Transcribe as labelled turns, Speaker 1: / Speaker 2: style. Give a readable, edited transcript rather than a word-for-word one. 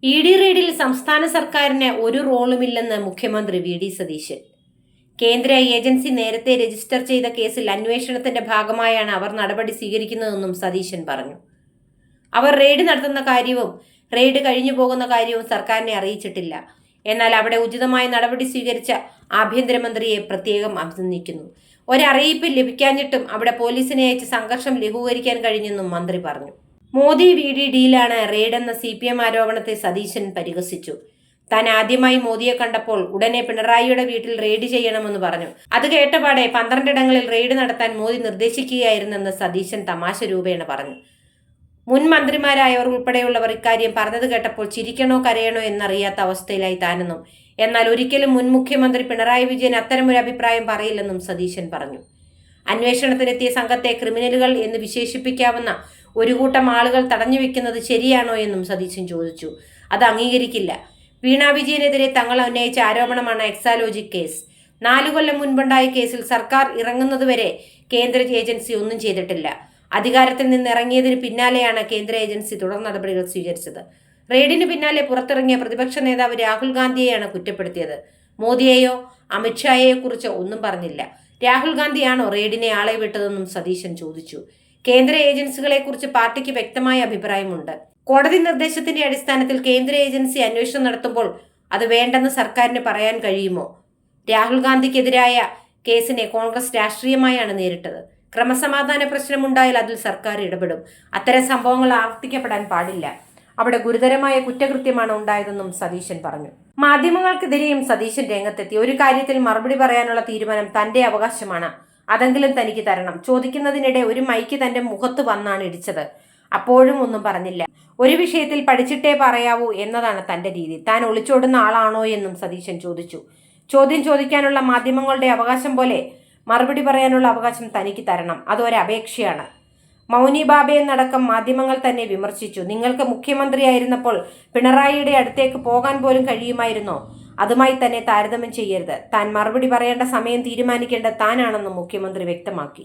Speaker 1: E D റെയ്ഡിൽ സംസ്ഥാന സർക്കാരിന് ഒരു റോളുമില്ലെന്ന് മുഖ്യമന്ത്രി വി ഡി സതീശൻ. കേന്ദ്ര ഏജൻസി നേരത്തെ രജിസ്റ്റർ ചെയ്ത കേസിൽ അന്വേഷണത്തിന്റെ ഭാഗമായാണ് അവർ നടപടി സ്വീകരിക്കുന്നതെന്നും സതീശൻ പറഞ്ഞു. അവർ റെയ്ഡ് നടത്തുന്ന കാര്യവും റെയ്ഡ് കഴിഞ്ഞു പോകുന്ന കാര്യവും സർക്കാരിനെ അറിയിച്ചിട്ടില്ല. എന്നാൽ അവിടെ ഉചിതമായ നടപടി സ്വീകരിച്ച ആഭ്യന്തരമന്ത്രിയെ പ്രത്യേകം അഭിനന്ദിക്കുന്നു. ഒരറിയിപ്പ് ലഭിക്കാഞ്ഞിട്ടും അവിടെ പോലീസിനെ അയച്ച് സംഘർഷം ലഘൂകരിക്കാൻ കഴിഞ്ഞെന്നും മന്ത്രി പറഞ്ഞു. മോദി വി ഡി ഡീലാണ് റെയ്ഡെന്ന CPM ആരോപണത്തെ സതീശൻ പരിഹസിച്ചു. താൻ ആദ്യമായി മോദിയെ കണ്ടപ്പോൾ ഉടനെ പിണറായിയുടെ വീട്ടിൽ റെയ്ഡ് ചെയ്യണമെന്ന് പറഞ്ഞു. അത് കേട്ടപാടെ 12 ഇടങ്ങളിൽ റെയ്ഡ് നടത്താൻ മോദി നിർദ്ദേശിക്കുകയായിരുന്നെന്ന് സതീശൻ തമാശ രൂപേണ പറഞ്ഞു. മുൻ മന്ത്രിമാരായവർ ഉൾപ്പെടെയുള്ളവർ ഇക്കാര്യം പറഞ്ഞത് കേട്ടപ്പോൾ ചിരിക്കണോ കരയണോ എന്നറിയാത്ത അവസ്ഥയിലായി താനെന്നും, എന്നാൽ ഒരിക്കലും മുൻ മുഖ്യമന്ത്രി പിണറായി വിജയൻ അത്തരമൊരു അഭിപ്രായം പറയില്ലെന്നും സതീശൻ പറഞ്ഞു. അന്വേഷണത്തിനെത്തിയ സംഘത്തെ ക്രിമിനലുകൾ എന്ന് വിശേഷിപ്പിക്കാവുന്ന ഒരു കൂട്ടം ആളുകൾ തടഞ്ഞുവെക്കുന്നത് ശരിയാണോ എന്നും സതീശൻ ചോദിച്ചു. അത് അംഗീകരിക്കില്ല. വീണ വിജയനെതിരെ തങ്ങൾ ഉന്നയിച്ച ആരോപണമാണ് എക്സാലോജി കേസ്. 4 കൊല്ലം മുൻപുണ്ടായ കേസിൽ സർക്കാർ ഇറങ്ങുന്നതുവരെ കേന്ദ്ര ഏജൻസി ഒന്നും ചെയ്തിട്ടില്ല. അധികാരത്തിൽ നിന്ന് ഇറങ്ങിയതിന് പിന്നാലെയാണ് കേന്ദ്ര ഏജൻസി തുടർ നടപടികൾ സ്വീകരിച്ചത്. റെയ്ഡിന് പിന്നാലെ പുറത്തിറങ്ങിയ പ്രതിപക്ഷ നേതാവ് രാഹുൽ ഗാന്ധിയെയാണ് കുറ്റപ്പെടുത്തിയത്. മോദിയെയോ അമിത്ഷായെയോ കുറിച്ച് ഒന്നും പറഞ്ഞില്ല. രാഹുൽ ഗാന്ധിയാണോ റെയ്ഡിനെ ആളെ വിട്ടതെന്നും സതീശൻ ചോദിച്ചു. കേന്ദ്ര ഏജൻസികളെ കുറിച്ച് പാർട്ടിക്ക് വ്യക്തമായ അഭിപ്രായമുണ്ട്. കോടതി നിർദ്ദേശത്തിന്റെ അടിസ്ഥാനത്തിൽ കേന്ദ്ര ഏജൻസി അന്വേഷണം നടത്തുമ്പോൾ അത് വേണ്ടെന്ന് സർക്കാരിന് പറയാൻ കഴിയുമോ? രാഹുൽ ഗാന്ധിക്കെതിരായ കേസിനെ കോൺഗ്രസ് രാഷ്ട്രീയമായാണ് നേരിട്ടത്. ക്രമസമാധാന പ്രശ്നമുണ്ടായാൽ അതിൽ സർക്കാർ ഇടപെടും. അത്തരം സംഭവങ്ങൾ ആവർത്തിക്കപ്പെടാൻ പാടില്ല. അവിടെ ഗുരുതരമായ കുറ്റകൃത്യമാണ് ഉണ്ടായതെന്നും സതീശൻ പറഞ്ഞു. മാധ്യമങ്ങൾക്കെതിരെയും സതീശൻ രംഗത്തെത്തി. ഒരു കാര്യത്തിൽ മറുപടി പറയാനുള്ള തീരുമാനം തന്റെ അവകാശമാണ്. അതെങ്കിലും തനിക്ക് തരണം. ചോദിക്കുന്നതിനിടെ ഒരു മൈക്ക് തന്റെ മുഖത്ത് വന്നാണ് ഇടിച്ചത്. അപ്പോഴും ഒന്നും പറഞ്ഞില്ല. ഒരു വിഷയത്തിൽ പഠിച്ചിട്ടേ പറയാവൂ എന്നതാണ് തന്റെ രീതി. താൻ ഒളിച്ചോടുന്ന ആളാണോ എന്നും സതീശൻ ചോദിച്ചു. ചോദ്യം ചോദിക്കാനുള്ള മാധ്യമങ്ങളുടെ അവകാശം പോലെ മറുപടി പറയാനുള്ള അവകാശം തനിക്ക് തരണം. അതൊരപേക്ഷയാണ്. മൗനി ബാബയെന്നടക്കം മാധ്യമങ്ങൾ തന്നെ വിമർശിച്ചു. നിങ്ങൾക്ക് മുഖ്യമന്ത്രിയായിരുന്നപ്പോൾ പിണറായിയുടെ അടുത്തേക്ക് പോകാൻ പോലും കഴിയുമായിരുന്നോ? അതുമായി തന്നെ താരതമ്യം ചെയ്യരുത്. താൻ മറുപടി പറയേണ്ട സമയം തീരുമാനിക്കേണ്ട താനാണെന്നും മുഖ്യമന്ത്രി വ്യക്തമാക്കി.